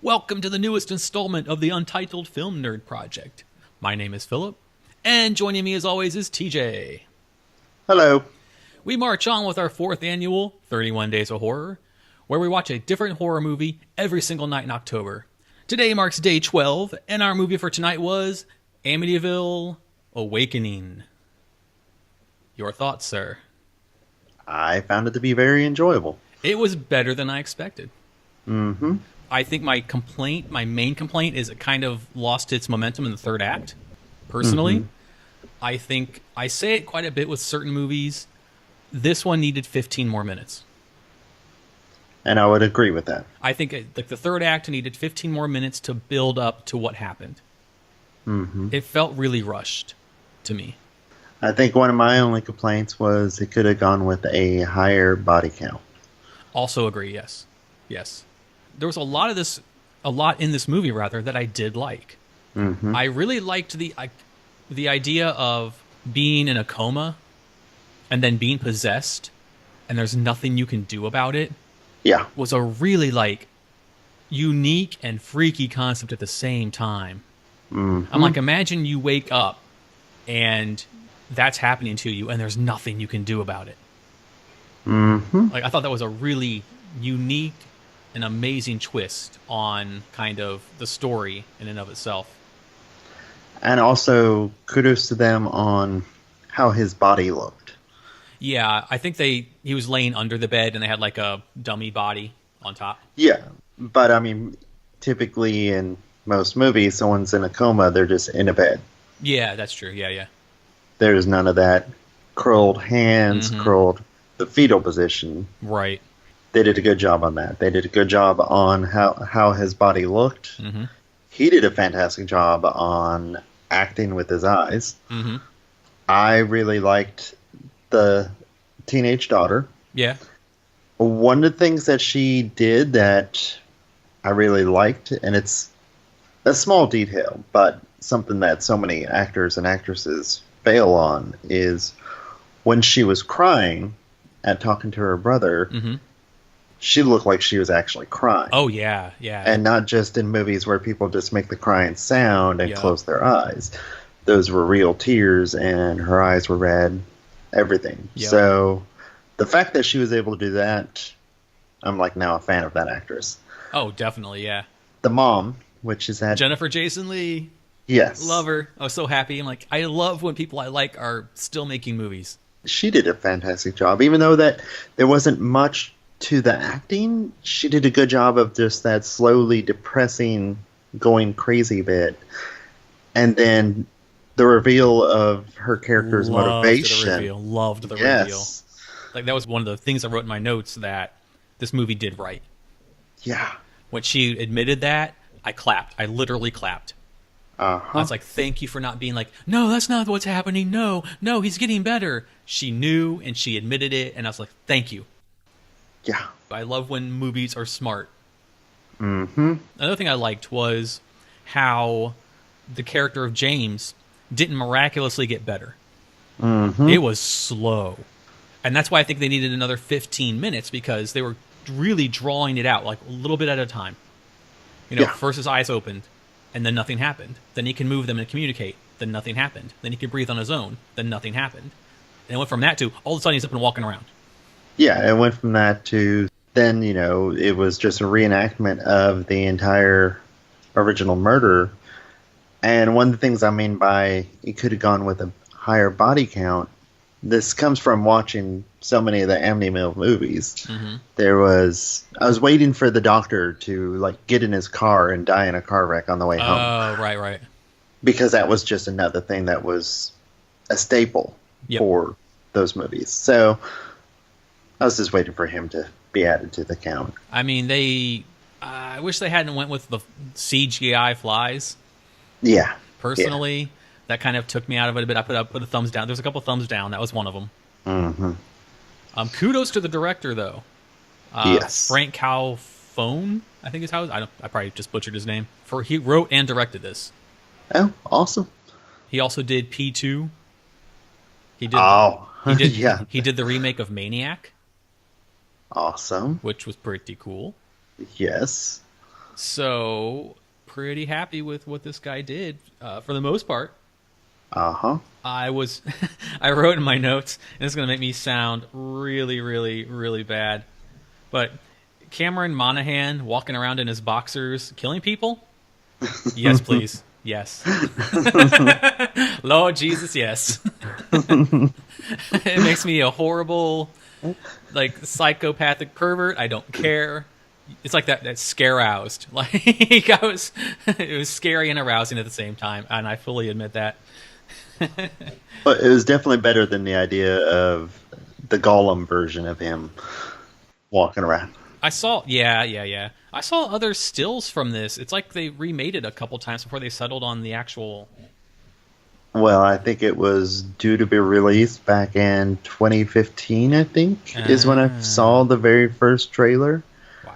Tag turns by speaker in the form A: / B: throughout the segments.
A: Welcome to the newest installment of the Untitled Film Nerd Project. My name is Philip, and joining me as always is TJ.
B: Hello.
A: We march on with our fourth annual 31 Days of Horror, where we watch a different horror movie every single night in October. Today marks day 12, and our movie for tonight was Amityville Awakening. Your thoughts, sir?
B: I found it to be very enjoyable.
A: It was better than I expected.
B: Mm-hmm.
A: I think my main complaint is it kind of lost its momentum in the third act, personally. Mm-hmm. I think I say it quite a bit with certain movies. This one needed 15 more minutes.
B: And I would agree with that.
A: I think like the third act needed 15 more minutes to build up to what happened.
B: Mm-hmm.
A: It felt really rushed to me.
B: I think one of my only complaints was it could have gone with a higher body count.
A: Also agree, yes. Yes. There was a lot in this movie, rather, that I did like.
B: Mm-hmm.
A: I really liked the idea of being in a coma and then being possessed and there's nothing you can do about it.
B: Yeah.
A: Was a really unique and freaky concept at the same time.
B: Mm-hmm.
A: I'm like, imagine you wake up and that's happening to you and there's nothing you can do about it.
B: Mm-hmm.
A: Like, I thought that was a really unique and amazing twist on kind of the story in and of itself.
B: And also, kudos to them on how his body looked.
A: Yeah, I think he was laying under the bed and they had like a dummy body on top.
B: Yeah, but I mean, typically in most movies, someone's in a coma, they're just in a bed.
A: Yeah, that's true. Yeah.
B: There's none of that curled hands,
A: Mm-hmm.
B: curled the fetal position.
A: Right.
B: They did a good job on that. They did a good job on how his body looked.
A: Mm-hmm.
B: He did a fantastic job on acting with his eyes.
A: Mm-hmm.
B: I really liked the teenage daughter.
A: Yeah.
B: One of the things that she did that I really liked, and it's a small detail, but something that so many actors and actresses fail on, is when she was crying and talking to her brother,
A: Mm-hmm.
B: she looked like she was actually crying.
A: Oh, yeah.
B: And not just in movies where people just make the crying sound and
A: Yeah.
B: close their eyes. Those were real tears, and her eyes were red, everything.
A: Yeah.
B: So the fact that she was able to do that, I'm like now a fan of that actress.
A: Oh, definitely, yeah.
B: The mom, which is that...
A: Jennifer Jason Leigh.
B: Yes.
A: Love her. I was so happy. I'm like, I love when people I like are still making movies.
B: She did a fantastic job. Even though that there wasn't much to the acting, she did a good job of just that slowly depressing, going crazy bit. And then the reveal of her character's motivation.
A: Loved the reveal. Like, that was one of the things I wrote in my notes that this movie did right.
B: Yeah.
A: When she admitted that, I clapped. I literally clapped.
B: Uh-huh.
A: I was like, thank you for not being like, no, that's not what's happening. No, he's getting better. She knew and she admitted it. And I was like, thank you.
B: Yeah.
A: I love when movies are smart.
B: Mm-hmm.
A: Another thing I liked was how the character of James didn't miraculously get better.
B: Mm-hmm.
A: It was slow. And that's why I think they needed another 15 minutes, because they were really drawing it out, like a little bit at a time. First his eyes opened, and then nothing happened. Then he can move them and communicate. Then nothing happened. Then he can breathe on his own. Then nothing happened. And it went from that to all of a sudden he's up and walking around.
B: Yeah, it went from that to then, it was just a reenactment of the entire original murder. And one of the things I mean by it could have gone with a higher body count, this comes from watching so many of the Amityville movies.
A: Mm-hmm.
B: I was waiting for the doctor to get in his car and die in a car wreck on the way home.
A: Oh, right.
B: Because that was just another thing that was a staple for those movies. So I was just waiting for him to be added to the count.
A: I mean, I wish they hadn't went with the CGI flies.
B: Yeah.
A: Personally, that kind of took me out of it a bit. I put a thumbs down. There's a couple thumbs down. That was one of them.
B: Mm-hmm.
A: Kudos to the director, though.
B: Yes.
A: Frank Calfone, I think is how I probably just butchered his name. He wrote and directed this.
B: Oh, awesome.
A: He also did P2. He did.
B: Yeah.
A: He did the remake of Maniac.
B: Awesome.
A: Which was pretty cool.
B: Yes.
A: So, pretty happy with what this guy did for the most part.
B: Uh-huh.
A: I was, I wrote in my notes, and it's going to make me sound really, really, really bad. But Cameron Monaghan walking around in his boxers, killing people? Yes, please. Yes. Lord Jesus, yes. It makes me a horrible, like, psychopathic pervert. I don't care. It's like that scare-roused. Like, it was scary and arousing at the same time, and I fully admit that.
B: But it was definitely better than the idea of the Gollum version of him walking around.
A: I saw I saw other stills from this. It's like they remade it a couple times before they settled on the actual.
B: Well, I think it was due to be released back in 2015, I think, is when I saw the very first trailer.
A: Wow.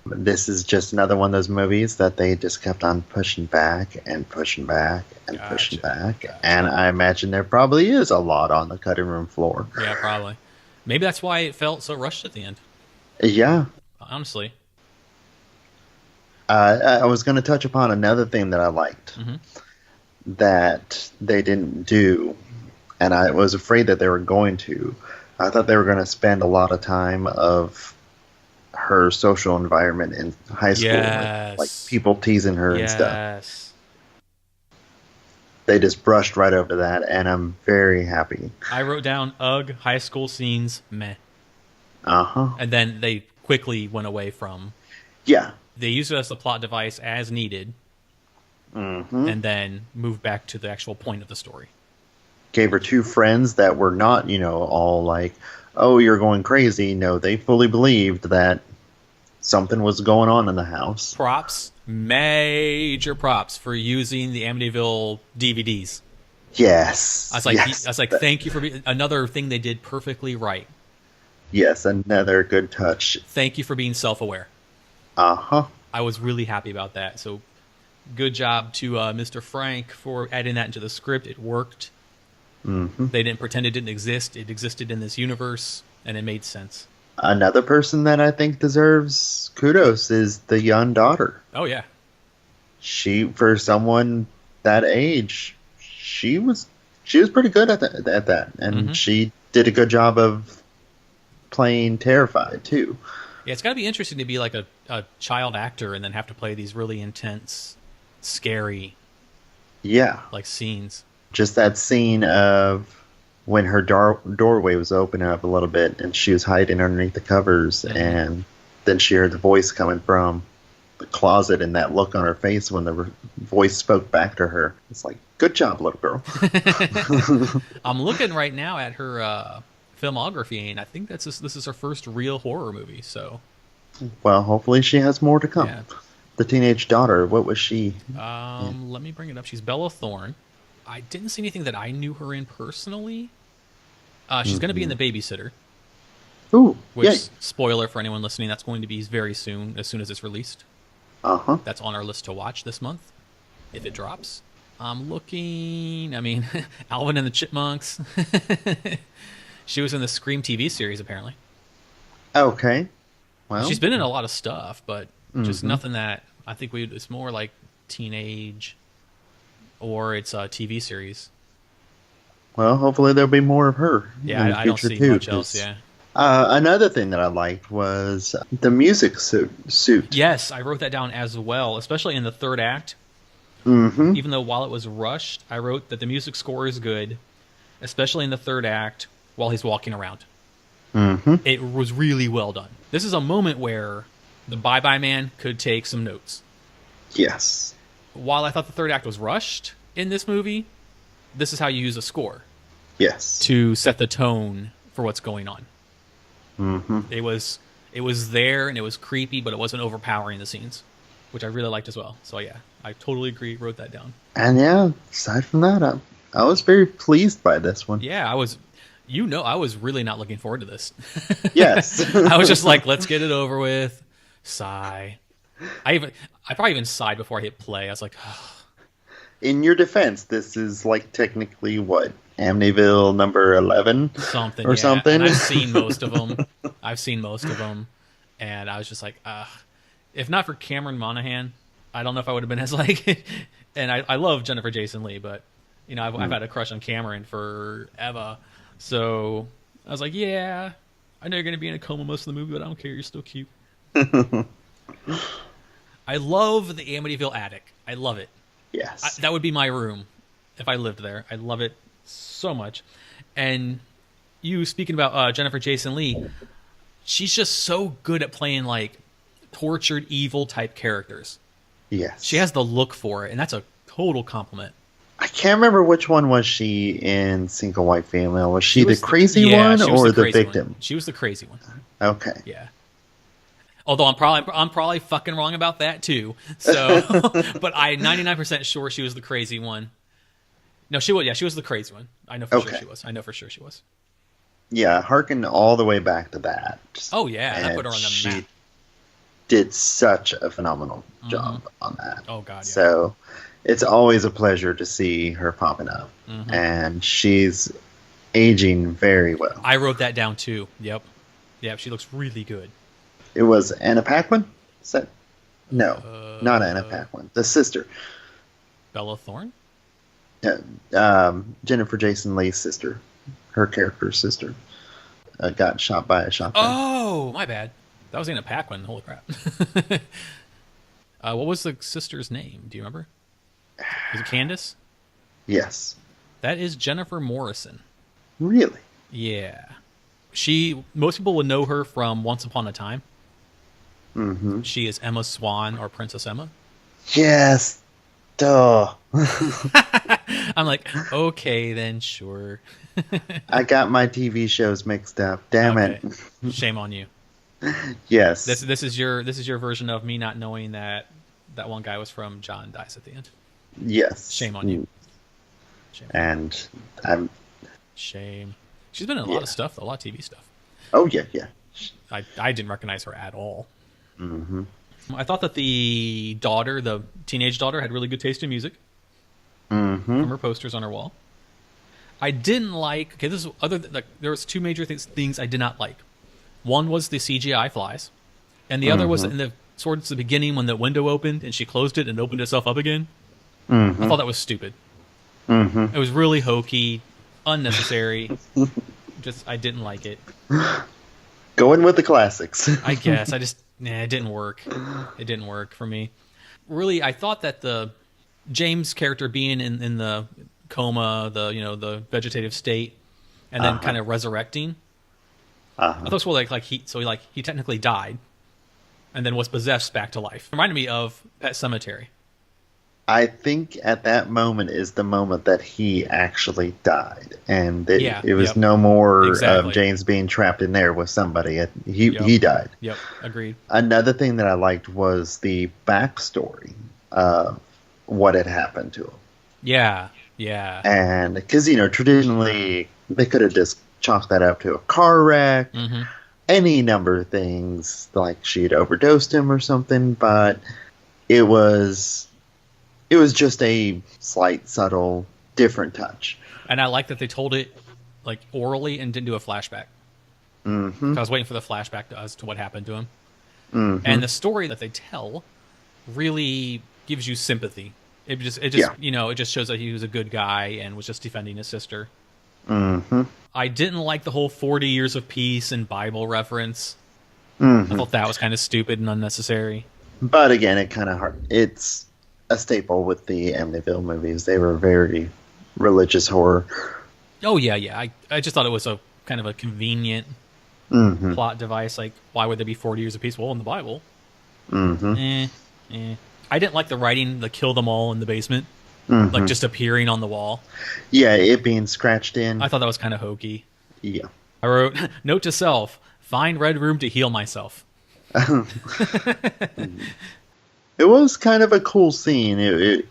B: This is just another one of those movies that they just kept on pushing back and pushing back and pushing back. Gotcha. And I imagine there probably is a lot on the cutting room floor.
A: Yeah, probably. Maybe that's why it felt so rushed at the end.
B: Yeah.
A: Honestly.
B: I was going to touch upon another thing that I liked that they didn't do, and I was afraid that they were going to. I thought they were going to spend a lot of time of her social environment in high school, like people teasing her and stuff. They just brushed right over that, and I'm very happy.
A: I wrote down, ugh, high school scenes, meh.
B: Uh-huh.
A: And then they quickly went away from...
B: Yeah.
A: They used it as a plot device as needed, and then moved back to the actual point of the story.
B: Gave her two friends that were not, all like, oh, you're going crazy. No, they fully believed that something was going on in the house.
A: Props, major props for using the Amityville DVDs.
B: Yes.
A: I was like, thank you for another thing they did perfectly right.
B: Yes, another good touch.
A: Thank you for being self-aware.
B: Uh-huh.
A: I was really happy about that. So, good job to Mr. Frank for adding that into the script. It worked. They didn't pretend it didn't exist. It existed in this universe, and it made sense.
B: Another person that I think deserves kudos is the young daughter.
A: Oh, yeah.
B: She, for someone that age, she was pretty good at that. And she did a good job of playing terrified, too.
A: Yeah, it's got to be interesting to be like a child actor and then have to play these really intense, scary, like scenes.
B: Just that scene of when her doorway was opening up a little bit and she was hiding underneath the covers, and then she heard the voice coming from the closet, and that look on her face when the voice spoke back to her. It's like, good job, little girl.
A: I'm looking right now at her filmography, and I think this is her first real horror movie. So,
B: well, hopefully she has more to come. Yeah. The teenage daughter, what was she?
A: Let me bring it up. She's Bella Thorne. I didn't see anything that I knew her in personally. She's going to be in The Babysitter.
B: Ooh,
A: which, spoiler for anyone listening, that's going to be very soon, as soon as it's released. That's on our list to watch this month, if it drops. I'm looking. I mean, Alvin and the Chipmunks. She was in the Scream TV series, apparently.
B: Okay. Well,
A: she's been in a lot of stuff, but just nothing that I think it's more like teenage, or it's a TV series.
B: Well, hopefully there'll be more of her.
A: Yeah, I don't see much else. Yeah.
B: Another thing that I liked was the music suit.
A: Yes, I wrote that down as well, especially in the third act. Even though while it was rushed, I wrote that the music score is good, especially in the third act while he's walking around. It was really well done. This is a moment where the Bye-Bye Man could take some notes.
B: Yes.
A: While I thought the third act was rushed in this movie, this is how you use a score.
B: Yes.
A: To set the tone for what's going on. It was there, and it was creepy, but it wasn't overpowering the scenes, which I really liked as well. So yeah, I totally agree. Wrote that down.
B: And yeah, aside from that, I was very pleased by this one.
A: Yeah, I was really not looking forward to this.
B: Yes.
A: I was just like, let's get it over with. Sigh. I probably even sighed before I hit play. I was like, oh.
B: In your defense, this is like technically what? Amityville number 11?
A: Something.
B: Or something?
A: And I've seen most of them. And I was just like, If not for Cameron Monaghan, I don't know if I would have been as like. And I love Jennifer Jason Leigh, but I've had a crush on Cameron forever. So I was like, yeah, I know you're gonna be in a coma most of the movie, but I don't care. You're still cute. I love the Amityville attic. I love it.
B: Yes,
A: that would be my room if I lived there. I love it so much. And you speaking about Jennifer Jason Leigh, she's just so good at playing like tortured evil type characters.
B: Yes,
A: she has the look for it, and that's a total compliment.
B: I can't remember which one was she in Single White Female. Was she the crazy one or the victim?
A: One. She was the crazy one.
B: Okay.
A: Yeah. Although I'm probably fucking wrong about that too. So, but I'm 99% sure she was the crazy one. No, she was. Yeah, she was the crazy one. I know for sure she was. I know for sure she was.
B: Yeah, harken all the way back to that.
A: Oh yeah, that put her on the map.
B: She did such a phenomenal job on that.
A: Oh god. Yeah.
B: So it's always a pleasure to see her popping up, and she's aging very well.
A: I wrote that down too. Yep. She looks really good.
B: It was Anna Paquin? No, not Anna Paquin. The sister.
A: Bella Thorne?
B: Jennifer Jason Leigh's sister. Her character's sister. Got shot by a shotgun.
A: Oh, my bad. That was Anna Paquin. Holy crap. What was the sister's name? Do you remember? Was it Candace?
B: Yes.
A: That is Jennifer Morrison.
B: Really?
A: Yeah. Most people would know her from Once Upon a Time.
B: Mm-hmm.
A: She is Emma Swan or Princess Emma.
B: Yes. Duh.
A: I'm like, okay, then sure.
B: I got my TV shows mixed up. Damn it.
A: Shame on you.
B: Yes.
A: This is your version of me not knowing that one guy was from John Dies at the End.
B: Yes.
A: Shame on you. Shame.
B: And I'm.
A: Shame. She's been in a lot of stuff, though, a lot of TV stuff.
B: Oh yeah.
A: I didn't recognize her at all.
B: Mm-hmm.
A: I thought that the teenage daughter, had really good taste in music.
B: Mm-hmm.
A: From her posters on her wall. I didn't like. Okay, this is there was two major things I did not like. One was the CGI flies, and the other was towards the beginning when the window opened and she closed it and opened itself up again.
B: Mm-hmm.
A: I thought that was stupid.
B: Mm-hmm.
A: It was really hokey, unnecessary. I didn't like it.
B: Going with the classics.
A: I guess it didn't work. It didn't work for me. Really, I thought that the James character being in the coma, the vegetative state, and then kind of resurrecting. I thought it was like he technically died, and then was possessed back to life. It reminded me of Pet Sematary.
B: I think at that moment is the moment that he actually died, and it was no more of James being trapped in there with somebody. He died.
A: Yep, agreed.
B: Another thing that I liked was the backstory of what had happened to him.
A: Yeah.
B: And because traditionally they could have just chalked that up to a car wreck, any number of things, like she had overdosed him or something, but it was just a slight, subtle, different touch.
A: And I like that they told it like orally and didn't do a flashback.
B: Mm-hmm.
A: I was waiting for the flashback as to what happened to him.
B: Mm-hmm.
A: And the story that they tell really gives you sympathy. It just it just shows that he was a good guy and was just defending his sister.
B: Mm-hmm.
A: I didn't like the whole 40 years of peace and Bible reference.
B: Mm-hmm.
A: I thought that was kind of stupid and unnecessary.
B: But again, it's a staple with the Amityville movies. They were very religious horror.
A: Oh yeah. I just thought it was a kind of a convenient plot device. Like, why would there be 40 years of peace? Well, in the Bible.
B: Mm-hmm.
A: I didn't like the writing, the kill them all in the basement, like just appearing on the wall.
B: Yeah, it being scratched in.
A: I thought that was kind of hokey.
B: Yeah.
A: I wrote, note to self, find red room to heal myself.
B: It was kind of a cool scene.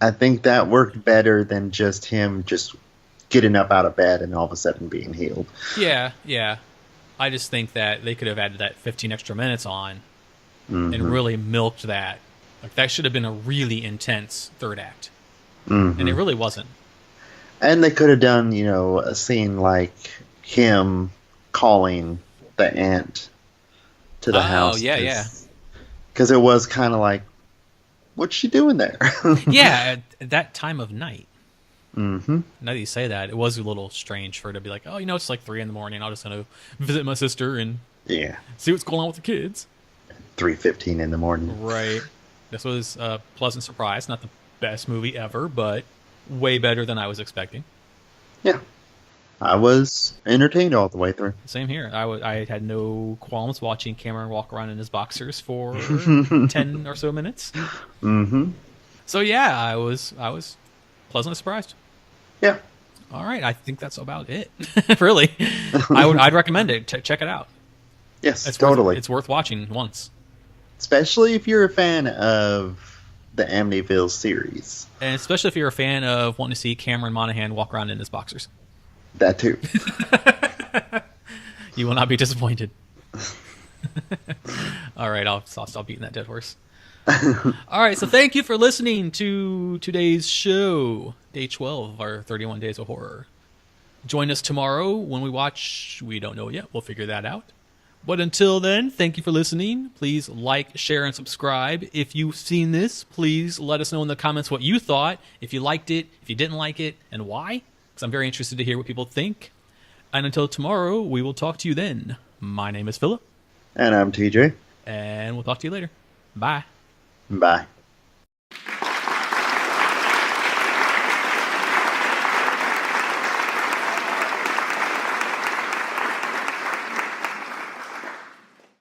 B: I think that worked better than just him just getting up out of bed and all of a sudden being healed.
A: Yeah. I just think that they could have added that 15 extra minutes on and really milked that. Like, that should have been a really intense third act. And it really wasn't.
B: And they could have done, a scene like him calling the aunt to the house.
A: Oh, yeah.
B: Because it was kind of like, what's she doing there?
A: Yeah, at that time of night.
B: Mm-hmm.
A: Now that you say that, it was a little strange for her to be like, oh, it's like 3 a.m. I'm just going to visit my sister and see what's going on with the kids.
B: 3:15 in the morning.
A: Right. This was a pleasant surprise. Not the best movie ever, but way better than I was expecting.
B: Yeah. I was entertained all the way through.
A: Same here. I had no qualms watching Cameron walk around in his boxers for 10 or so minutes.
B: Mm-hmm.
A: So yeah, I was pleasantly surprised.
B: Yeah.
A: All right, I think that's about it. Really, I'd recommend it. Check it out.
B: Yes,
A: it's
B: totally.
A: It's worth watching once,
B: especially if you're a fan of the Amityville series,
A: and especially if you're a fan of wanting to see Cameron Monaghan walk around in his boxers.
B: That too.
A: You will not be disappointed. All right, I'll stop beating that dead horse. All right, so thank you for listening to today's show, day 12 of our 31 Days of Horror. Join us tomorrow when we watch, we don't know yet, we'll figure that out. But until then, thank you for listening. Please like, share, and subscribe. If you've seen this, please let us know in the comments what you thought, if you liked it, if you didn't like it, and why. Because I'm very interested to hear what people think. And until tomorrow, we will talk to you then. My name is Philip.
B: And I'm TJ.
A: And we'll talk to you later. Bye.
B: Bye.